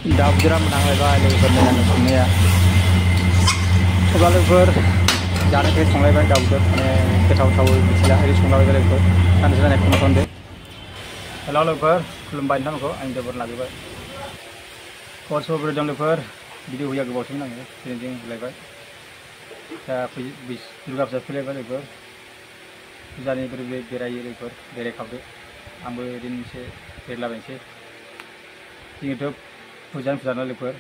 दाउ जरा मोनहांलायबाय लोगोफोरनो आंनो संनाया अब्ला लोगोफोर जानो थाखाय संलायबाय दाउजों माने गोथाव थावै मिथिला ओरै संलाबायबाय लोगोफोर सानसे जानाय खोनासंदो हेल' लोगोफोर खुलुमबाय नोंथांमोनखौ आंनि देबर लाजोबबाय खबर सबर बोरै दं लोगोफोर भिडिअ होया गोबावसैमोन आङो दिनै जों होलायबाय दा दुर्गा फुजा फैलायबाय लोगोफोर फुजानि बोरै बेरायो लोगोफोर बेरायखावदो आंबो ओरैनो एसे बेरायलाबायनोसै जोङोथ' फुजानि फुजा नालाय लोगोफोर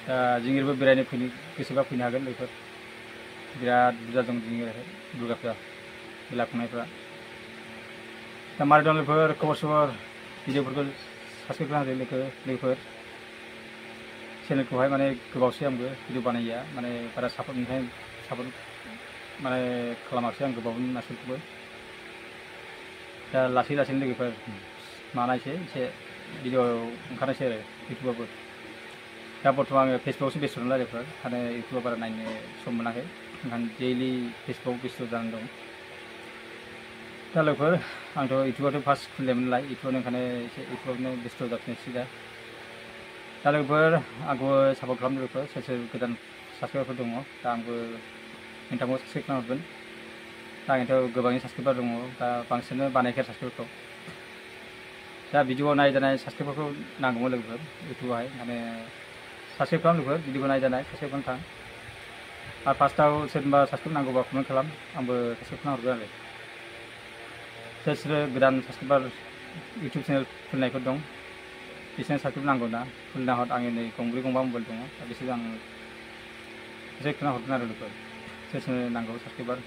दा जोंनिबो बेरायनो फैनो गोसोबा फैनो हागोन लोगोफोर बिराद बुरजा दं जोंनि दुर्गा फुजा मेला खुंनायफ्रा दा मारै दं लोगोफोर खबर सबर भिडिअफोरखौ साबस्क्राइब खालामदो लोगोफोर चेनेलखौहाय माने गोबावसै आंबो भिडिअ बानायैया माने बारा सापर्ट माने खालामाखिसै आं गोबावनि मानसिफोरखौबो दा लासै लासैनो लोगोफोर मानायसै एसे भिडिअ ओंखारनायसै आरो इउटुबावबो दा बर्थमान आङो फेसबुकआवसो बेस्थ' नालाय लोगोफोर ओंखायनो इउटुबाव बारा नायनो सम मोनाखै ओंखायनो डेइलि फेसबुकआव बेस्थ' जानानै दं दा लोगोफोर आंथ' इउटुबावथ' फार्स्ट खुलिनायमोन नालाय इउटुबावनो ओंखायनो एसे इउटुबावनो बेस्थ' जाफिननोसै दा लोगोफोर आंखौ सापर्ट खालामदो लोगोफोर सोर सोर गोदान साबस्क्राइबारफोर दङ दा आंबो नोंथांखौ साबस्क्राइब खालामहरगोन दा आंथ' गोबांनि साबस्क्राइबार दङ दा बांसिनानो बानायखाया साबस्क्राइबारखौ दा भिडिअ नायजानाय साबस्क्राइबारखौ नांगौमोन लोगोफोर इउटुबावहाय माने साबस्क्राइब खालाम लोगोफोर भिडिअ नायजानाय साबस्क्राइब खालाम थां आरो फार्स्टआव सोरबा साबस्क्राइब नांगौबा कमेन्ट खालाम आंबो साबस्क्राइब खालामहरगोन आरो सोर सोर गोदान साबस्क्राइबार इउटुब चेनेल खुलिनायफोर दं बिसोरनो साबस्क्राइब नांगौ ना खुलिना हर आङो नै गंब्रै गंबा मबाइल दङ दा बिसोर आं एसे खोना हरगोन आरो लोगोफोर सोर सोरनो नांगौ साबस्क्राइबार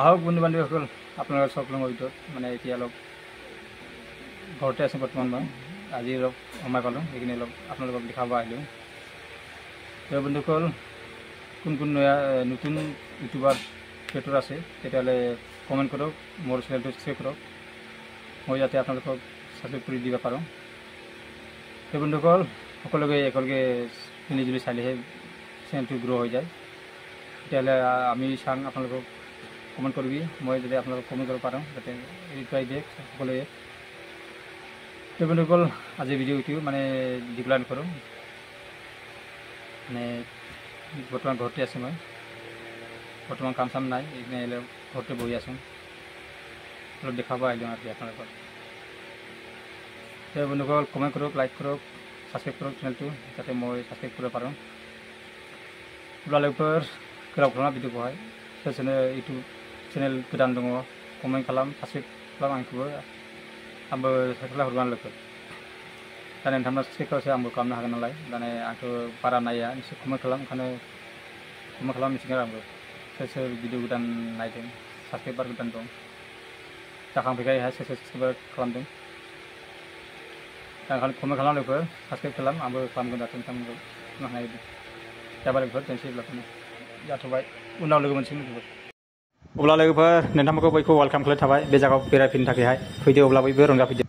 আহক বন্ধু বান্ধৱীসকল আপোনালোকৰ সকলোৰে ভিতৰত মানে এতিয়া অলপ ঘৰতে আছোঁ বৰ্তমান মই আজি অলপ সময় পালোঁ সেইখিনি অলপ আপোনালোকক দেখাব আহিলোঁ তো বন্ধুসকল কোন কোন নতুন ইউটিউবাৰ ক্ৰিয়েটৰ আছে তেতিয়াহ'লে কমেণ্ট কৰক মোৰ চেনেলটো ছাবস্ক্ৰাইব কৰক মই যাতে আপোনালোকক ছাবস্ক্ৰাইব কৰি দিব পাৰোঁ তো বন্ধুসকল সকলোকে একেলগে মিলিজুলি চালেহে চেনেলটো গ্ৰ' হৈ যায় তেতিয়াহ'লে আমি চাম আপোনালোকক কমেণ্ট কৰিবি মই যদি আপোনালোকক কমেণ্ট কৰিব পাৰোঁ যাতে ৰিপ্লাই দিয়ে সকলোৱে তো বন্ধুসকল আজি ভিডিঅ'টো মানে দীঘলীয়া নকৰোঁ মানে বৰ্তমান ঘৰতে আছোঁ মই বৰ্তমান কাম চাম নাই এইপিনে ঘৰতে বহি আছোঁ অলপ দেখাব আহিলোঁ আৰু আপোনালোকক তো বন্ধুসকল কমেণ্ট কৰক লাইক কৰক ছাবস্ক্ৰাইব কৰক চেনেলটো যাতে মই ছাবস্ক্ৰাইব কৰিব পাৰোঁ अब्ला लोगोफोर गोलाव खालामा भिडिअखौहाय सोर सोरनो इउटुब चेनेल गोदान दङ कमेन्ट खालाम साबस्क्राइब खालाम आंखौबो आंबो साबस्क्राइब हरगोन लोगो दा नोंथांमोना साबस्क्राइब खालामसै आंबो खालामनो हागोन नालाय दाने आंथ' बारा नाया एसे कमेन्ट खालाम ओंखायनो कमेन्ट खालाम मिथिगोन आंबो सोर सोर भिडिअ गोदान नायदों साबस्क्राइबार गोदान दं जाखांफैखायहाय सोर सोर साबस्क्राइबार खालामदों दा ओंखायनो कमेन्ट खालाम लोगोफोर साबस्क्राइब खालाम आंबो खालामगोन दाथ' नोंथांमोनखौ खालामनो हानाय जाबाय लोगोफोर दोनसै अब्ला जाथ'बाय उनाव लोगो मोनसिगोन लोगोफोर अब्ला लोगोफोर नोंथांमोनखौ बयखौ वेलकाम खालामनाय थाबाय बे जायगायाव बेरायफैनो थाखायहाय फैदो अब्ला बयबो रंजाफैदो